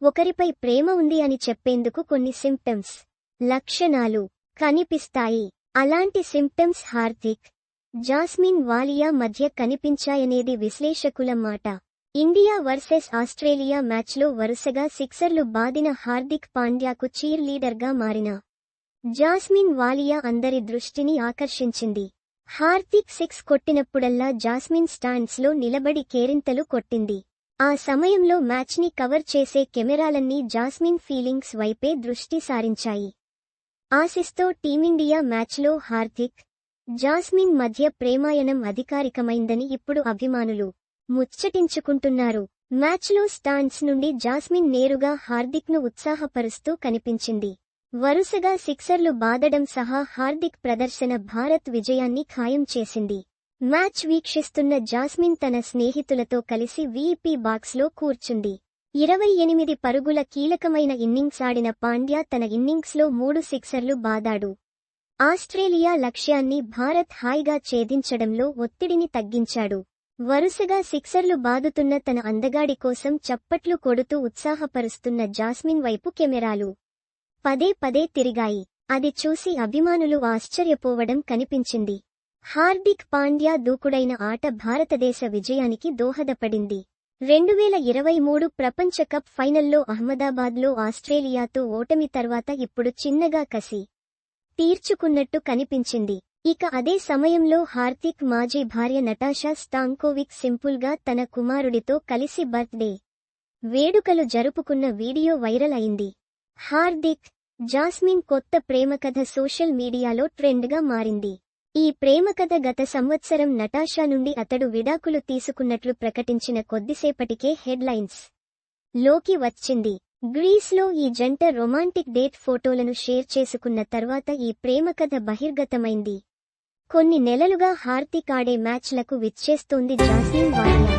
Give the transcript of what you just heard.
ఒకరిపై ప్రేమ ఉంది అని చెప్పేందుకు కొన్ని సింప్టమ్స్, లక్షణాలు కనిపిస్తాయి. అలాంటి సింప్టమ్స్ హార్దిక్, జాస్మిన్ వాలియా మధ్య కనిపించాయనేది విశ్లేషకుల మాట. ఇండియా వర్సెస్ ఆస్ట్రేలియా మ్యాచ్లో వరుసగా సిక్సర్లు బాదిన హార్దిక్ పాండ్యాకు చీర్ లీడర్గా మారిన జాస్మిన్ వాలియా అందరి దృష్టిని ఆకర్షించింది. హార్దిక్ సిక్స్ కొట్టినప్పుడల్లా జాస్మిన్ స్టాండ్స్లో నిలబడి కేరింతలు కొట్టింది. ఆ సమయంలో మ్యాచ్ని కవర్ చేసే కెమెరాలన్నీ జాస్మిన్ ఫీలింగ్స్ వైపే దృష్టి సారించాయి. ఆసీస్తో టీమిండియా మ్యాచ్లో హార్దిక్, జాస్మిన్ మధ్య ప్రేమాయణం అధికారికమైందని ఇప్పుడు అభిమానులు ముచ్చటించుకుంటున్నారు. మ్యాచ్లో స్టాండ్స్ నుండి జాస్మిన్ నేరుగా హార్దిక్ను ఉత్సాహపరుస్తూ కనిపించింది. వరుసగా సిక్సర్లు బాదడం సహా హార్దిక్ ప్రదర్శన భారత్ విజయాన్ని ఖాయం చేసింది. మ్యాచ్ వీక్షిస్తున్న జాస్మిన్ తన స్నేహితులతో కలిసి వీఐపీ బాక్స్లో కూర్చుంది. 28 పరుగుల కీలకమైన ఇన్నింగ్స్ ఆడిన పాండ్యా తన ఇన్నింగ్స్లో 3 సిక్సర్లు బాదాడు. ఆస్ట్రేలియా లక్ష్యాన్ని భారత్ హాయిగా ఛేదించడంలో ఒత్తిడిని తగ్గించాడు. వరుసగా సిక్సర్లు బాదుతున్న తన అందగాడి కోసం చప్పట్లు కొడుతూ ఉత్సాహపరుస్తున్న జాస్మిన్ వైపు కెమెరాలు పదే పదే తిరిగాయి. అది చూసి అభిమానులు ఆశ్చర్యపోవడం కనిపించింది. హార్దిక్ పాండ్యా దూకుడైన ఆట భారతదేశ విజయానికి దోహదపడింది. 2023 ప్రపంచ కప్ ఫైనల్లో అహ్మదాబాద్లో ఆస్ట్రేలియాతో ఓటమి తర్వాత ఇప్పుడు చిన్నగా కసి తీర్చుకున్నట్టు కనిపించింది. ఇక అదే సమయంలో హార్దిక్ మాజీ భార్య నటాషా స్టాంకోవిక్ సింపుల్గా తన కుమారుడితో కలిసి బర్త్డే వేడుకలు జరుపుకున్న వీడియో వైరల్ అయింది. హార్దిక్, జాస్మిన్ కొత్త ప్రేమకథ సోషల్ మీడియాలో ట్రెండ్గా మారింది. ఈ ప్రేమకథ గత సంవత్సరం నటాషా నుండి అతడు విడాకులు తీసుకున్నట్లు ప్రకటించిన కొద్దిసేపటికే హెడ్లైన్స్ లోకి వచ్చింది. గ్రీస్లో ఈ జంట రొమాంటిక్ డేట్ ఫోటోలను షేర్ చేసుకున్న తర్వాత ఈ ప్రేమకథ బహిర్గతమైంది. కొన్ని నెలలుగా హార్దిక్ ఆడే మ్యాచ్లకు విచ్చేస్తోంది జాస్మిన్ వాలియా.